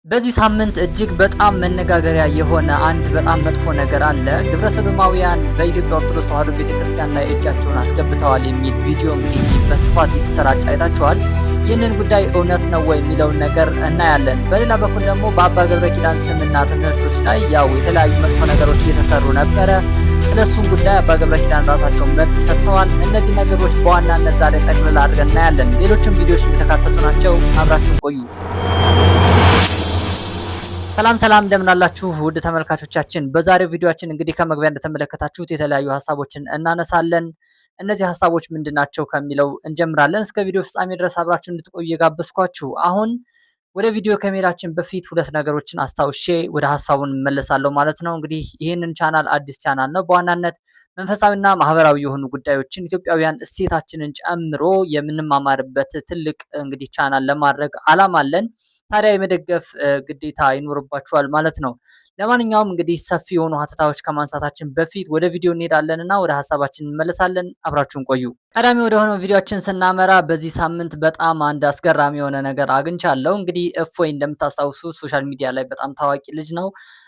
በዚህ ሳምንት እጅግ በጣም መነጋገሪያ የሆነ አንድ በጣም መጥፎ ነገር አለ። ግብረ ሰዶማውያን በኢትዮጵያ ኦርቶዶክስ ተዋሕዶ ቤተክርስቲያን ላይ እጃቸውን አስገብተዋል የሚል ቪዲዮ እንግዲህ በስፋት የተሰራጨ አይታችኋል። ይህንን ጉዳይ እውነት ነው ወይ የሚለውን ነገር እናያለን። በሌላ በኩል ደግሞ በአባ ገብረ ኪዳን ስምና ትምህርቶች ላይ ያው የተለያዩ መጥፎ ነገሮች እየተሰሩ ነበረ። ስለሱም ጉዳይ አባ ገብረ ኪዳን ራሳቸው መልስ ሰጥተዋል። እነዚህ ነገሮች በዋናነት ዛሬ ጠቅልላ አድርገን እናያለን። ሌሎችም ቪዲዮዎች የተካተቱ ናቸው። አብራችሁን ቆዩ። ሰላም እንደምን አላችሁ ውድ ተመልካቾቻችን። በዛሬው ቪዲዮአችን እንግዲህ ከመግቢያ እንደተመለከታችሁት የተለያዩ ሀሳቦችን እናነሳለን። እነዚህ ሀሳቦች ምንድናቸው ከሚለው እንጀምራለን። እስከ ቪዲዮ ፍጻሜ ድረስ አብራችሁ እንድትቆዩ እየጋበዝኳችሁ አሁን ወደ ቪዲዮ ከመሄዳችን በፊት ሁለት ነገሮችን አስታውሼ ወደ ሀሳቡን እንመለሳለሁ ማለት ነው። እንግዲህ ይህንን ቻናል አዲስ ቻናል ነው። በዋናነት መንፈሳዊና ማህበራዊ የሆኑ ጉዳዮችን ኢትዮጵያውያን እሴታችንን ጨምሮ የምንማማርበት ትልቅ እንግዲህ ቻናል ለማድረግ አላማ አለን። ታዲያ የመደገፍ ግዴታ ይኖርባችኋል ማለት ነው። ለማንኛውም እንግዲህ ሰፊ የሆኑ ሀተታዎች ከማንሳታችን በፊት ወደ ቪዲዮ እንሄዳለንና ወደ ሀሳባችን እንመለሳለን። አብራችሁን ቆዩ። ቀዳሚ ወደ ሆነው ቪዲዮአችን ስናመራ በዚህ ሳምንት በጣም አንድ አስገራሚ የሆነ ነገር አግኝቻለሁ። እንግዲህ እፎይ እንደምታስታውሱት ሶሻል ሚዲያ ላይ በጣም ታዋቂ ልጅ ነው።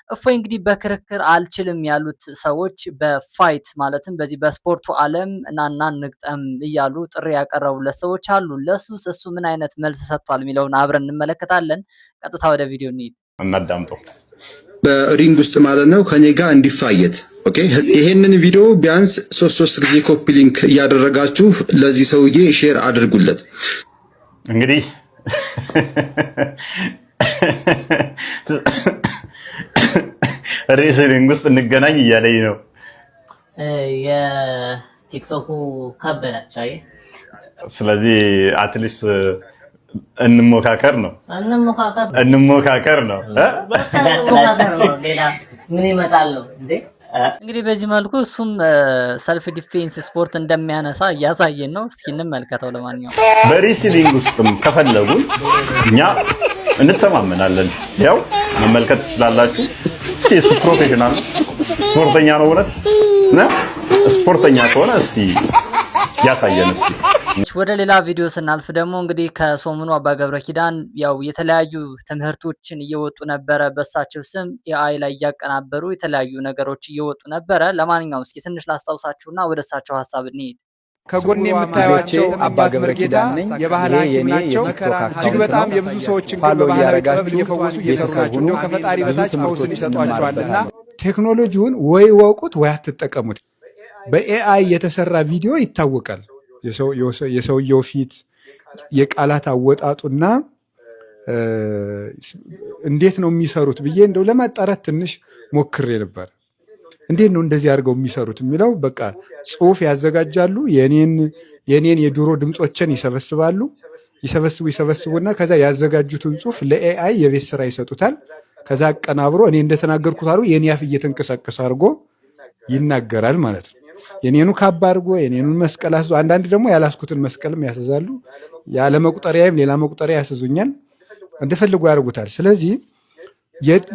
እፎይ እንግዲህ በክርክር አልችልም ያሉት ሰዎች በፋይት ማለትም በዚህ በስፖርቱ ዓለም እናና ንግጠም እያሉ ጥሪ ያቀረቡለት ሰዎች አሉ። ለሱስ እሱ ምን አይነት መልስ ሰጥቷል የሚለውን አብረን እንመለከታለን። ቀጥታ ወደ ቪዲዮ እንሂድ። እናዳምጠው። በሪንግ ውስጥ ማለት ነው ከኔ ጋር እንዲፋየት ኦኬ። ይሄንን ቪዲዮ ቢያንስ ሶስት ጊዜ ኮፒ ሊንክ እያደረጋችሁ ለዚህ ሰውዬ ሼር አድርጉለት። እንግዲህ ሬስሊንግ ውስጥ እንገናኝ እያለኝ ነው። የቲክቶኩ ከበዳቸው። ስለዚህ አትሊስት እንሞካከር ነው። ሌላ ምን ይመጣል እንዴ? እንግዲህ በዚህ መልኩ እሱም ሰልፍ ዲፌንስ ስፖርት እንደሚያነሳ እያሳየን ነው። እስኪ እንመልከተው። ለማንኛውም በሬስሊንግ ውስጥም ከፈለጉ እኛ እንተማመናለን። ያው መመልከት ትችላላችሁ። እሱ ፕሮፌሽናል ስፖርተኛ ነው። እውነት ስፖርተኛ ከሆነ እስኪ ያሳየን። ወደ ሌላ ቪዲዮ ስናልፍ ደግሞ እንግዲህ ከሰሞኑ አባ ገብረ ኪዳን ያው የተለያዩ ትምህርቶችን እየወጡ ነበረ። በሳቸው ስም ኤአይ ላይ እያቀናበሩ የተለያዩ ነገሮች እየወጡ ነበረ። ለማንኛውም እስኪ ትንሽ ላስታውሳችሁና ወደ እሳቸው ሀሳብ እንሂድ። ከጎን የምታዩቸው አባ ገብረ ኪዳን የባህል ሐኪም ናቸው። እጅግ በጣም የብዙ ሰዎችን ባህላዊ ጥበብ እየፈወሱ እየሰሩ ናቸው። እንደው ከፈጣሪ በታች ፈውስን ይሰጧቸዋልና ቴክኖሎጂውን ወይ ወቁት ወይ አትጠቀሙት። በኤአይ የተሰራ ቪዲዮ ይታወቃል። የሰውየው ፊት፣ የቃላት አወጣጡና እንዴት ነው የሚሰሩት ብዬ እንደው ለማጣራት ትንሽ ሞክሬ ነበር። እንዴት ነው እንደዚህ አድርገው የሚሰሩት የሚለው በቃ ጽሁፍ ያዘጋጃሉ። የኔን የድሮ ድምጾችን ይሰበስቡና ከዛ ያዘጋጁትን ጽሁፍ ለኤአይ የቤት ስራ ይሰጡታል። ከዛ አቀናብሮ እኔ እንደተናገርኩት አሉ የኔ አፍ እየተንቀሳቀሰ አድርጎ ይናገራል ማለት ነው። የኔኑ ካባ አድርጎ የኔኑን መስቀል አስይዞ፣ አንዳንድ ደግሞ ያላስኩትን መስቀልም ያስዛሉ። ያለ መቁጠሪያም ሌላ መቁጠሪያ ያስዙኛል። እንደፈልጉ ያደርጉታል። ስለዚህ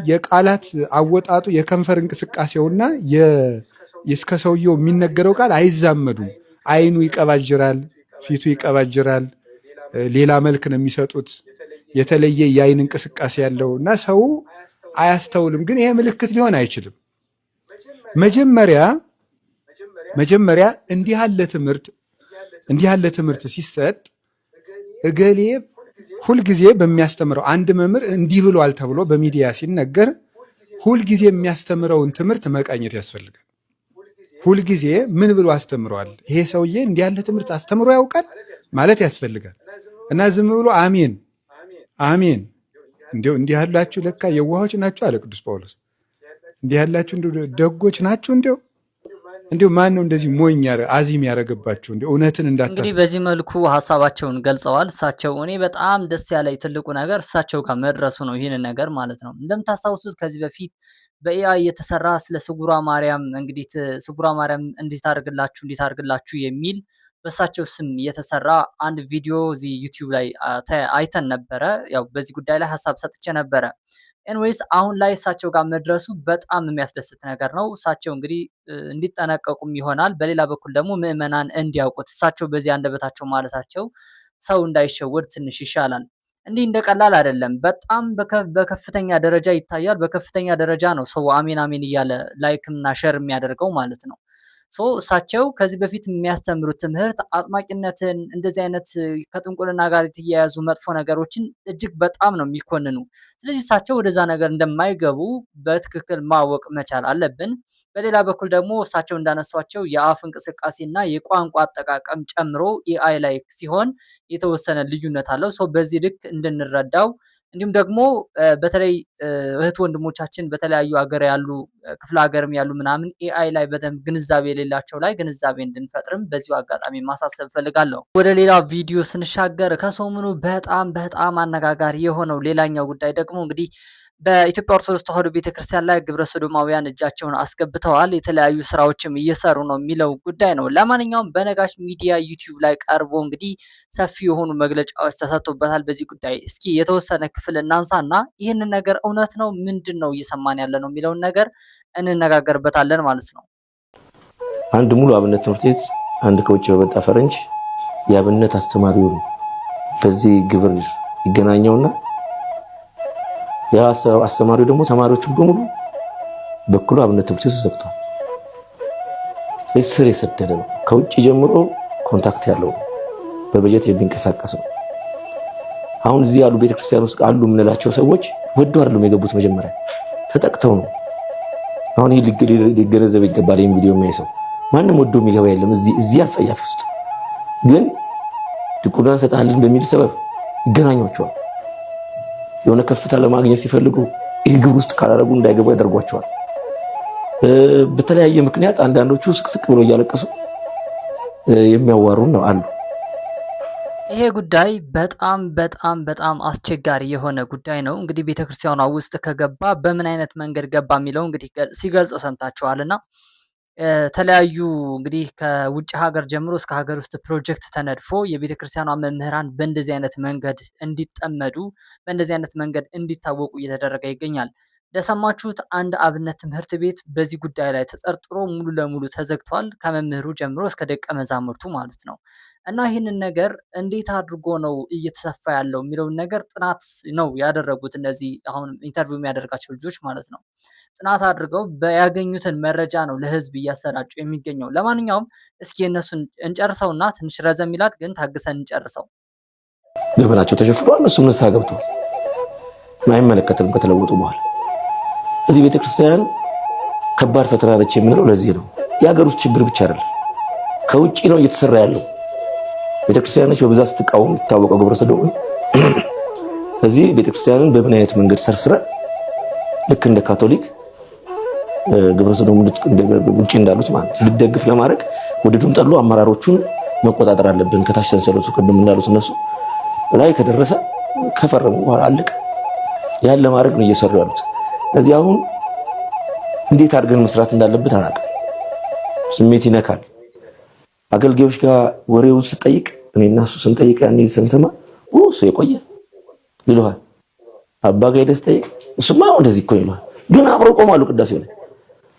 የቃላት አወጣጡ የከንፈር እንቅስቃሴውና እስከ ሰውየው የሚነገረው ቃል አይዛመዱም። አይኑ ይቀባጅራል፣ ፊቱ ይቀባጅራል። ሌላ መልክ ነው የሚሰጡት። የተለየ የአይን እንቅስቃሴ ያለው እና ሰው አያስተውልም። ግን ይሄ ምልክት ሊሆን አይችልም። መጀመሪያ እንዲህ ያለ ትምህርት ሲሰጥ እገሌ ሁልጊዜ በሚያስተምረው አንድ መምህር እንዲህ ብሏል ተብሎ በሚዲያ ሲነገር ሁልጊዜ የሚያስተምረውን ትምህርት መቃኘት ያስፈልጋል። ሁልጊዜ ምን ብሎ አስተምሯል፣ ይሄ ሰውዬ እንዲህ ያለ ትምህርት አስተምሮ ያውቃል ማለት ያስፈልጋል። እና ዝም ብሎ አሜን እንዲህ ያላችሁ ለካ የዋሆች ናችሁ አለ ቅዱስ ጳውሎስ። እንዲህ ያላችሁ ደጎች ናችሁ እንዲሁ ማን ነው እንደዚህ ሞኝ አዚም ያደረገባቸው? እውነትን እንዳታስቡ። እንግዲህ በዚህ መልኩ ሀሳባቸውን ገልጸዋል። እሳቸው እኔ በጣም ደስ ያለኝ ትልቁ ነገር እሳቸው ጋር መድረሱ ነው። ይህንን ነገር ማለት ነው። እንደምታስታውሱት ከዚህ በፊት በኤአይ የተሰራ ስለ ስጉራ ማርያም እንግዲህ ስጉራ ማርያም እንዴት አድርግላችሁ የሚል በእሳቸው ስም የተሰራ አንድ ቪዲዮ እዚህ ዩቲዩብ ላይ አይተን ነበረ። ያው በዚህ ጉዳይ ላይ ሀሳብ ሰጥቼ ነበረ። ኤንዌይስ አሁን ላይ እሳቸው ጋር መድረሱ በጣም የሚያስደስት ነገር ነው። እሳቸው እንግዲህ እንዲጠነቀቁም ይሆናል። በሌላ በኩል ደግሞ ምዕመናን እንዲያውቁት እሳቸው በዚህ አንደበታቸው ማለታቸው ሰው እንዳይሸወድ ትንሽ ይሻላል። እንዲህ እንደቀላል አይደለም። በጣም በከፍተኛ ደረጃ ይታያል። በከፍተኛ ደረጃ ነው ሰው አሜን አሜን እያለ ላይክ እና ሼር የሚያደርገው ማለት ነው። እሳቸው ከዚህ በፊት የሚያስተምሩት ትምህርት አጥማቂነትን እንደዚህ አይነት ከጥንቁልና ጋር የተያያዙ መጥፎ ነገሮችን እጅግ በጣም ነው የሚኮንኑ። ስለዚህ እሳቸው ወደዛ ነገር እንደማይገቡ በትክክል ማወቅ መቻል አለብን። በሌላ በኩል ደግሞ እሳቸው እንዳነሷቸው የአፍ እንቅስቃሴና የቋንቋ አጠቃቀም ጨምሮ ኤአይ ላይ ሲሆን የተወሰነ ልዩነት አለው። በዚህ ልክ እንድንረዳው እንዲሁም ደግሞ በተለይ እህት ወንድሞቻችን በተለያዩ ሀገር ያሉ ክፍለ ሀገርም ያሉ ምናምን ኤአይ ላይ በደንብ ግንዛቤ የሌላቸው ላይ ግንዛቤ እንድንፈጥርም በዚሁ አጋጣሚ ማሳሰብ ፈልጋለሁ። ወደ ሌላው ቪዲዮ ስንሻገር ከሰሞኑ በጣም አነጋጋሪ የሆነው ሌላኛው ጉዳይ ደግሞ እንግዲህ በኢትዮጵያ ኦርቶዶክስ ተዋሕዶ ቤተክርስቲያን ላይ ግብረ ሰዶማውያን እጃቸውን አስገብተዋል፣ የተለያዩ ስራዎችም እየሰሩ ነው የሚለው ጉዳይ ነው። ለማንኛውም በነጋሽ ሚዲያ ዩቲዩብ ላይ ቀርቦ እንግዲህ ሰፊ የሆኑ መግለጫዎች ተሰጥቶበታል። በዚህ ጉዳይ እስኪ የተወሰነ ክፍል እናንሳና ይህንን ነገር እውነት ነው ምንድን ነው እየሰማን ያለ ነው የሚለውን ነገር እንነጋገርበታለን ማለት ነው። አንድ ሙሉ አብነት ትምህርት ቤት አንድ ከውጭ በመጣ ፈረንጅ የአብነት አስተማሪውን በዚህ ግብር ይገናኘውና አስተማሪው ደግሞ ተማሪዎቹ በሙሉ በኩሉ አብነት ትምህርት ቤት ተዘግቷል። ስር የሰደደ ነው። ከውጭ ጀምሮ ኮንታክት ያለው በበጀት የሚንቀሳቀስ ነው። አሁን እዚህ ያሉ ቤተክርስቲያን ውስጥ አሉ የምንላቸው ሰዎች ወዶ አይደለም የገቡት፣ መጀመሪያ ተጠቅተው ነው። አሁን ይሄ ሊገነዘብ ይገባል። ይሄን ቪዲዮ የሚያይ ሰው ማንም ወዶ የሚገባ የለም እዚህ አጸያፊ ውስጥ። ግን ድቁና እንሰጣለን በሚል ሰበብ ይገናኟቸዋል። የሆነ ከፍታ ለማግኘት ሲፈልጉ ይህ ግብር ውስጥ ካላረጉ እንዳይገቡ ያደርጓቸዋል። በተለያየ ምክንያት አንዳንዶቹ ስቅስቅ ብሎ እያለቀሱ የሚያዋሩ ነው አሉ። ይሄ ጉዳይ በጣም አስቸጋሪ የሆነ ጉዳይ ነው። እንግዲህ ቤተክርስቲያኗ ውስጥ ከገባ በምን አይነት መንገድ ገባ የሚለው እንግዲህ ሲገልጸው ሰምታችኋልና ተለያዩ እንግዲህ ከውጭ ሀገር ጀምሮ እስከ ሀገር ውስጥ ፕሮጀክት ተነድፎ የቤተክርስቲያኗ መምህራን በእንደዚህ አይነት መንገድ እንዲጠመዱ በእንደዚህ አይነት መንገድ እንዲታወቁ እየተደረገ ይገኛል። እንደሰማችሁት አንድ አብነት ትምህርት ቤት በዚህ ጉዳይ ላይ ተጠርጥሮ ሙሉ ለሙሉ ተዘግቷል፣ ከመምህሩ ጀምሮ እስከ ደቀ መዛሙርቱ ማለት ነው። እና ይህንን ነገር እንዴት አድርጎ ነው እየተሰፋ ያለው የሚለውን ነገር ጥናት ነው ያደረጉት እነዚህ አሁን ኢንተርቪው የሚያደርጋቸው ልጆች ማለት ነው። ጥናት አድርገው ያገኙትን መረጃ ነው ለህዝብ እያሰራጩ የሚገኘው። ለማንኛውም እስኪ እነሱን እንጨርሰውና ትንሽ ረዘም ይላል፣ ግን ታግሰን እንጨርሰው። ገበናቸው ተሸፍኗል። እነሱም ንስሐ ገብተው አይመለከትም ከተለወጡ በኋላ። እዚህ ቤተክርስቲያን ከባድ ፈተና ነች የምንለው ለዚህ ነው። የሀገር ውስጥ ችግር ብቻ አይደለም፣ ከውጪ ነው እየተሰራ ያለው። ቤተክርስቲያኖች በብዛት ስትቃወም የምትታወቀው ግብረ ሰዶም። እዚህ ቤተክርስቲያንን በምን አይነት መንገድ ሰርስረን ልክ እንደ ካቶሊክ ግብረ ሰዶም ውጪ እንዳሉት ማለት ልደግፍ ለማድረግ ወደዱም ጠሉ አመራሮቹን መቆጣጠር አለብን። ከታች ሰንሰለቱ ቅድም እንዳሉት እነሱ ላይ ከደረሰ ከፈረሙ በኋላ አለቀ። ያን ለማድረግ ነው እየሰሩ ያሉት። እዚህ አሁን እንዴት አድርገን መስራት እንዳለበት አላውቅም። ስሜት ይነካል። አገልጋዮች ጋር ወሬውን ስጠይቅ እኔና እሱ ስንጠይቅ ያኔ ስንሰማ እሱ የቆየ ይለዋል። አባ ጋር ሄደህ ስጠይቅ እሱማ እንደዚህ እኮ ይለዋል። ግን አብረው ቆማሉ። ቅዳሴው ላይ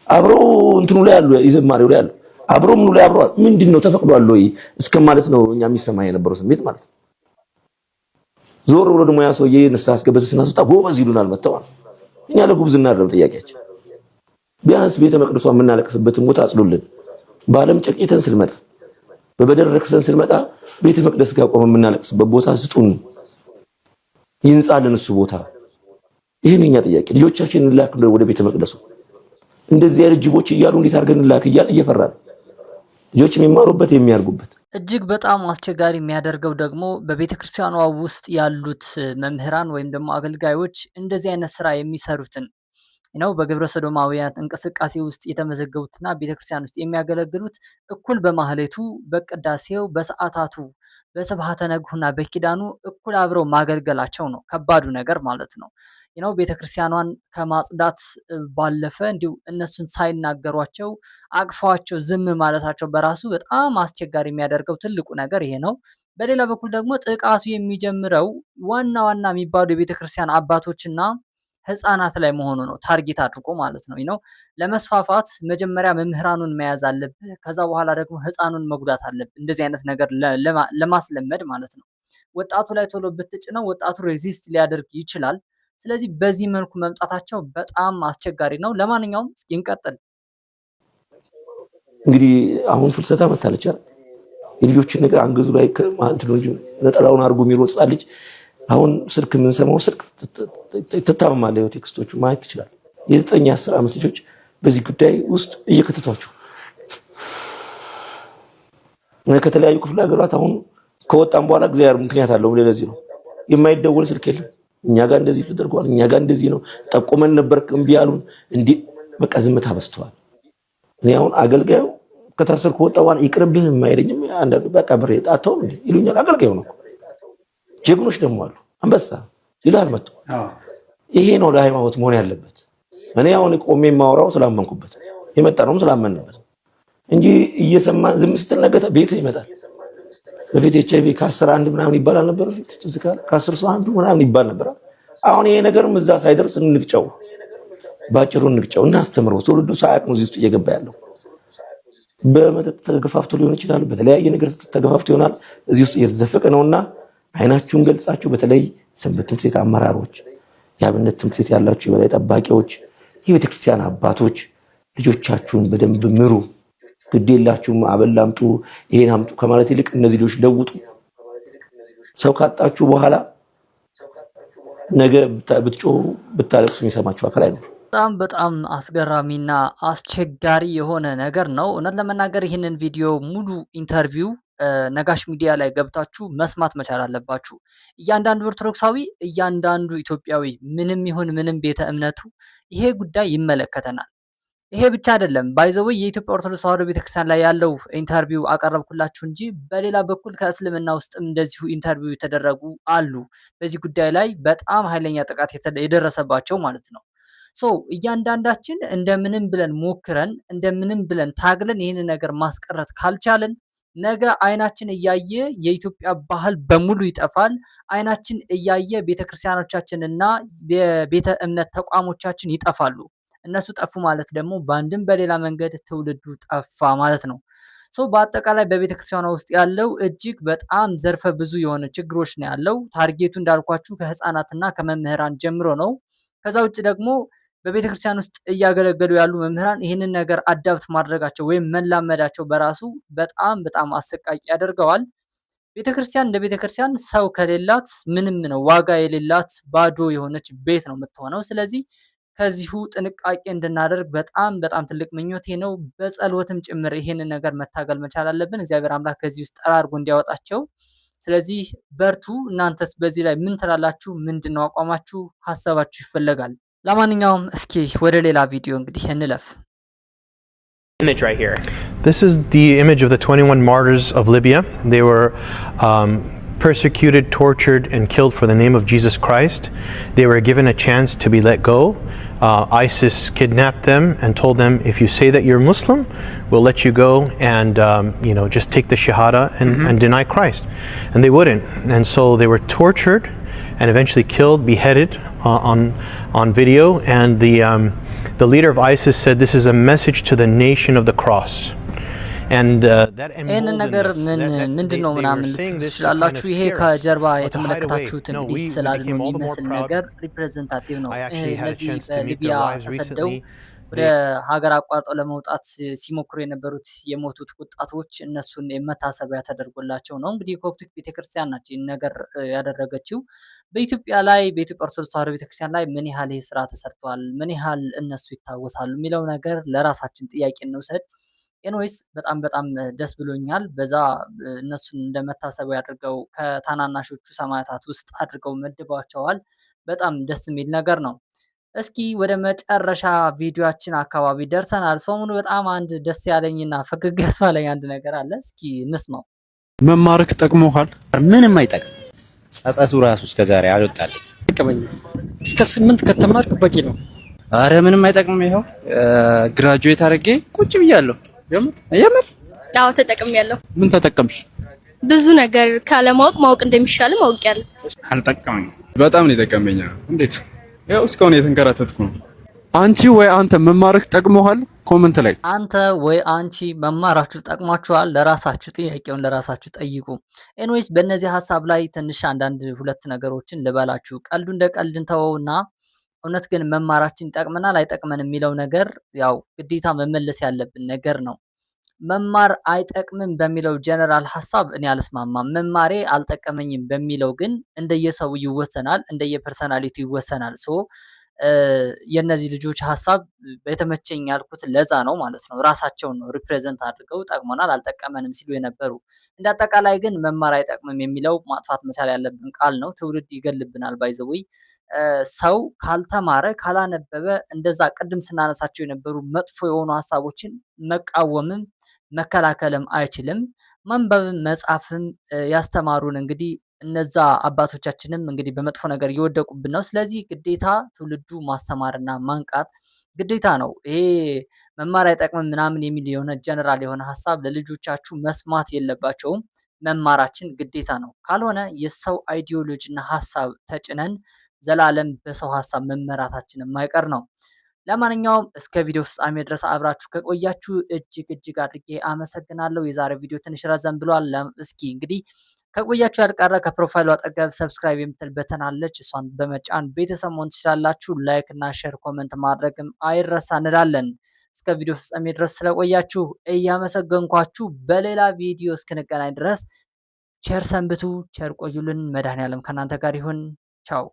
አብረው እንትኑ ላይ ያሉ ይዘማሪው ላይ ያሉ አብረው ምኑ ላይ አብረው ምንድነው ተፈቅዷል ወይ እስከማለት ነው እኛ የሚሰማ የነበረው ስሜት ማለት ነው። ዞር ብሎ ደግሞ ያ ሰውዬ ንስሐ አስገብተህ ስናስወጣ ጎበዝ ይሉናል መተዋል። እኛ ለጉብዝና አይደለም ጥያቄያችን። ቢያንስ ቤተ መቅደሷ የምናለቅስበትን ቦታ አጽዱልን። በዓለም ጨቂተን ስንመጣ በበደል ረክሰን ስንመጣ ቤተ መቅደስ ጋር ቆመን የምናለቅስበት ቦታ ስጡን፣ ይንጻልን እሱ ቦታ። ይሄን እኛ ጥያቄ። ልጆቻችንን እንላክ ወደ ቤተ መቅደሱ። እንደዚህ አይነት ጅቦች እያሉ እንዴት አድርገን እንላክ እያልን እየፈራን ልጆች የሚማሩበት የሚያርጉበት። እጅግ በጣም አስቸጋሪ የሚያደርገው ደግሞ በቤተክርስቲያኗ ውስጥ ያሉት መምህራን ወይም ደግሞ አገልጋዮች እንደዚህ አይነት ስራ የሚሰሩትን ነው በግብረ ሰዶማውያን እንቅስቃሴ ውስጥ የተመዘገቡትና ቤተክርስቲያን ውስጥ የሚያገለግሉት እኩል በማህሌቱ፣ በቅዳሴው፣ በሰዓታቱ፣ በስብሐተ ነግሁና በኪዳኑ እኩል አብረው ማገልገላቸው ነው ከባዱ ነገር ማለት ነው። ቤተክርስቲያኗን ከማጽዳት ባለፈ እንዲሁ እነሱን ሳይናገሯቸው አቅፏቸው ዝም ማለታቸው በራሱ በጣም አስቸጋሪ የሚያደርገው ትልቁ ነገር ይሄ ነው። በሌላ በኩል ደግሞ ጥቃቱ የሚጀምረው ዋና የሚባሉ የቤተክርስቲያን አባቶችና ህፃናት ላይ መሆኑ ነው ታርጌት አድርጎ ማለት ነው። ነው ለመስፋፋት መጀመሪያ መምህራኑን መያዝ አለብህ። ከዛ በኋላ ደግሞ ህፃኑን መጉዳት አለብህ። እንደዚህ አይነት ነገር ለማስለመድ ማለት ነው። ወጣቱ ላይ ቶሎ ብትጭነው ወጣቱ ሬዚስት ሊያደርግ ይችላል። ስለዚህ በዚህ መልኩ መምጣታቸው በጣም አስቸጋሪ ነው። ለማንኛውም እስኪ እንቀጥል። እንግዲህ አሁን ፍልሰታ መታለች አይደል? የልጆችን ነገር አንገዙ ላይ ከማንት ነው እንጂ ነጠላውን አድርጎ የሚሮጥ ልጅ አሁን ስልክ የምንሰማው ስልክ ተታመማለ። ቴክስቶቹ ማየት ይችላል። የ9 10 ዓመት ልጆች በዚህ ጉዳይ ውስጥ እየከተቷቸው ከተለያዩ ክፍለ ሀገራት አሁን ከወጣን በኋላ እግዚአብሔር ምክንያት አለው። ለዚህ ነው የማይደወል ስልክ የለም። እኛ ጋር እንደዚህ ተደርጓል፣ እኛ ጋር እንደዚህ ነው ጠቆመን ነበር እምቢ አሉን። እንዴ በቃ ዝምታ በስተዋል። እኔ አሁን አገልጋዩ ከታሰርኩ ወጣ በኋላ ይቅርብህ የማይለኝም አንዳንዱ በቃ ብሬ ጣጣው እንዴ ይሉኛል። አገልጋዩ ነው። ጀግኖች ደግሞ አሉ። አንበሳ ይላል መጥቶ ይሄ ነው ለሃይማኖት መሆን ያለበት። እኔ አሁን ቆሜ የማወራው ስላመንኩበት የመጣ ነው ስላመንበት እንጂ እየሰማን ዝም ስትል ነገ ቤት ይመጣል። በፊት ኤችአይቪ ከ10 1 ምናምን ይባላል ነበር። ከ10 ሰው አንዱ ምናምን ይባል ነበር። አሁን ይሄ ነገርም እዛ ሳይደርስ እንግጨው፣ ባጭሩ እንግጨው እና አስተምረው። ትውልዱ ሳያቅ ነው እዚህ ውስጥ እየገባ ያለው። በመጠጥ ተገፋፍቶ ሊሆን ይችላል፣ በተለያየ ነገር ተገፋፍቶ ይሆናል እዚህ ውስጥ እየተዘፈቀ ነውና አይናችሁን ገልጻችሁ በተለይ ሰንበት ትምህርት ቤት አመራሮች፣ የአብነት ትምህርት ቤት ያላችሁ የበላይ ጠባቂዎች፣ የቤተክርስቲያን አባቶች ልጆቻችሁን በደንብ ምሩ። ግዴላችሁም አበላምጡ ይሄን አምጡ ከማለት ይልቅ እነዚህ ልጆች ለውጡ። ሰው ካጣችሁ በኋላ ነገ ብትጮሁ ብታለቅሱ የሚሰማችሁ አካል አይኖር። በጣም አስገራሚና አስቸጋሪ የሆነ ነገር ነው። እውነት ለመናገር ይህንን ቪዲዮ ሙሉ ኢንተርቪው ነጋሽ ሚዲያ ላይ ገብታችሁ መስማት መቻል አለባችሁ። እያንዳንዱ ኦርቶዶክሳዊ፣ እያንዳንዱ ኢትዮጵያዊ ምንም ይሁን ምንም ቤተ እምነቱ ይሄ ጉዳይ ይመለከተናል። ይሄ ብቻ አይደለም ባይዘው የኢትዮጵያ ኦርቶዶክስ ተዋሕዶ ቤተክርስቲያን ላይ ያለው ኢንተርቪው አቀረብኩላችሁ እንጂ በሌላ በኩል ከእስልምና ውስጥም እንደዚሁ ኢንተርቪው የተደረጉ አሉ። በዚህ ጉዳይ ላይ በጣም ኃይለኛ ጥቃት የደረሰባቸው ማለት ነው። እያንዳንዳችን እንደምንም ብለን ሞክረን እንደምንም ብለን ታግለን ይህንን ነገር ማስቀረት ካልቻለን ነገ አይናችን እያየ የኢትዮጵያ ባህል በሙሉ ይጠፋል። አይናችን እያየ ቤተክርስቲያኖቻችንና የቤተ እምነት ተቋሞቻችን ይጠፋሉ። እነሱ ጠፉ ማለት ደግሞ በአንድም በሌላ መንገድ ትውልዱ ጠፋ ማለት ነው። በአጠቃላይ በቤተክርስቲያኗ ውስጥ ያለው እጅግ በጣም ዘርፈ ብዙ የሆነ ችግሮች ነው ያለው። ታርጌቱ እንዳልኳችሁ ከህፃናትና ከመምህራን ጀምሮ ነው። ከዛ ውጭ ደግሞ በቤተክርስቲያን ውስጥ እያገለገሉ ያሉ መምህራን ይህንን ነገር አዳፕት ማድረጋቸው ወይም መላመዳቸው በራሱ በጣም አሰቃቂ ያደርገዋል። ቤተክርስቲያን እንደ ቤተክርስቲያን ሰው ከሌላት ምንም ነው ዋጋ የሌላት ባዶ የሆነች ቤት ነው የምትሆነው። ስለዚህ ከዚሁ ጥንቃቄ እንድናደርግ በጣም ትልቅ ምኞቴ ነው። በጸሎትም ጭምር ይሄንን ነገር መታገል መቻል አለብን። እግዚአብሔር አምላክ ከዚህ ውስጥ ጠራርጎ እንዲያወጣቸው። ስለዚህ በርቱ። እናንተስ በዚህ ላይ ምን ትላላችሁ? ምንድነው አቋማችሁ? ሐሳባችሁ ይፈልጋል። ለማንኛውም እስኪ ወደ ሌላ ቪዲዮ እንግዲህ እንለፍ። Image right here. This is the image of the 21 martyrs of Libya. They were persecuted, tortured, and killed for the name of Jesus Christ. They were given a chance to be let go. ISIS kidnapped them and told them, if you say that you're Muslim, we'll let you go and just take the Shahada and deny Christ. And they wouldn't. And so they were tortured and eventually killed, beheaded on video. And the leader of ISIS said, this is a message to the nation of the cross. ይህንን ነገር ምንድነው ምናምን ልትችላላችሁ። ይሄ ከጀርባ የተመለከታችሁት እንግዲህ ስላድኖ የሚመስል ነገር ሪፕሬዘንታቲቭ ነው። እነዚህ በሊቢያ ተሰደው ወደ ሀገር አቋርጠው ለመውጣት ሲሞክሩ የነበሩት የሞቱት ወጣቶች እነሱን መታሰቢያ ተደርጎላቸው ነው። እንግዲህ የኮፕቲክ ቤተክርስቲያን ናቸው ይህን ነገር ያደረገችው። በኢትዮጵያ ኦርቶዶክስ ተዋሕዶ ቤተክርስቲያን ላይ ምን ያህል ይህ ስራ ተሰርቷል፣ ምን ያህል እነሱ ይታወሳሉ የሚለው ነገር ለራሳችን ጥያቄ እንውሰድ። ኤንዌይስ በጣም ደስ ብሎኛል። በዛ እነሱን እንደመታሰቢያ አድርገው ከታናናሾቹ ሰማዕታት ውስጥ አድርገው መድባቸዋል። በጣም ደስ የሚል ነገር ነው። እስኪ ወደ መጨረሻ ቪዲዮአችን አካባቢ ደርሰናል። ሰሞኑ በጣም አንድ ደስ ያለኝና ፈገግ ያስባለኝ አንድ ነገር አለ። እስኪ እንስማው። መማርክ ጠቅሞሃል? ምንም አይጠቅም። ጸጸቱ ራሱ እስከዛሬ አልወጣልኝ። እስከ 8 ከተማርክ በቂ ነው። አረ ምንም አይጠቅም። ይሄው ግራጁዌት አድርጌ ቁጭ ብያለሁ። የምር አዎ ተጠቅሜያለሁ። ምን ተጠቀምሽ? ብዙ ነገር ካለማወቅ ማወቅ እንደሚሻል አውቄያለሁ። አልጠቀመኝ። በጣም ነው የጠቀመኝ። እንዴት? ያው እስካሁን የተንከራተትኩ ነው። አንቺ ወይ አንተ መማርክ ጠቅሞሃል? ኮመንት ላይ አንተ ወይ አንቺ መማራችሁ ጠቅሟችኋል? ለራሳችሁ ጥያቄውን ለራሳችሁ ጠይቁ። ኤኒዌይስ በእነዚህ ሀሳብ ላይ ትንሽ አንዳንድ ሁለት ነገሮችን ልበላችሁ። ቀልዱ እንደ ቀልድ እንተወውና እውነት ግን መማራችን ይጠቅመናል አይጠቅመንም የሚለው ነገር ያው ግዴታ መመለስ ያለብን ነገር ነው። መማር አይጠቅምም በሚለው ጀነራል ሀሳብ እኔ አልስማማም። መማሬ አልጠቀመኝም በሚለው ግን እንደየሰው ይወሰናል፣ እንደየፐርሰናሊቲ ይወሰናል። የእነዚህ ልጆች ሀሳብ የተመቸኝ ያልኩት ለዛ ነው ማለት ነው። ራሳቸውን ነው ሪፕሬዘንት አድርገው ጠቅሞናል አልጠቀመንም ሲሉ የነበሩ። እንደ አጠቃላይ ግን መማር አይጠቅምም የሚለው ማጥፋት መቻል ያለብን ቃል ነው። ትውልድ ይገልብናል። ባይዘወይ ሰው ካልተማረ ካላነበበ እንደዛ ቅድም ስናነሳቸው የነበሩ መጥፎ የሆኑ ሀሳቦችን መቃወምም መከላከልም አይችልም። ማንበብም መጻፍም ያስተማሩን እንግዲህ እነዛ አባቶቻችንም እንግዲህ በመጥፎ ነገር እየወደቁብን ነው። ስለዚህ ግዴታ ትውልዱ ማስተማርና ማንቃት ግዴታ ነው። ይሄ መማር አይጠቅምም ምናምን የሚል የሆነ ጀነራል የሆነ ሀሳብ ለልጆቻችሁ መስማት የለባቸውም። መማራችን ግዴታ ነው። ካልሆነ የሰው አይዲዮሎጂ እና ሀሳብ ተጭነን ዘላለም በሰው ሀሳብ መመራታችን የማይቀር ነው። ለማንኛውም እስከ ቪዲዮ ፍጻሜ ድረስ አብራችሁ ከቆያችሁ እጅግ አድርጌ አመሰግናለሁ። የዛሬው ቪዲዮ ትንሽ ረዘም ብሏል። እስኪ እንግዲህ ከቆያችሁ ያልቀረ ከፕሮፋይሉ አጠገብ ሰብስክራይብ የምትል በተን አለች። እሷን በመጫን ቤተሰብ መሆን ትችላላችሁ። ላይክ እና ሼር ኮመንት ማድረግም አይረሳ እንላለን። እስከ ቪዲዮ ፍጻሜ ድረስ ስለቆያችሁ እያመሰገንኳችሁ በሌላ ቪዲዮ እስክንገናኝ ድረስ ቸር ሰንብቱ፣ ቸር ቆዩልን። መድኃኔዓለም ከእናንተ ጋር ይሁን። ቻው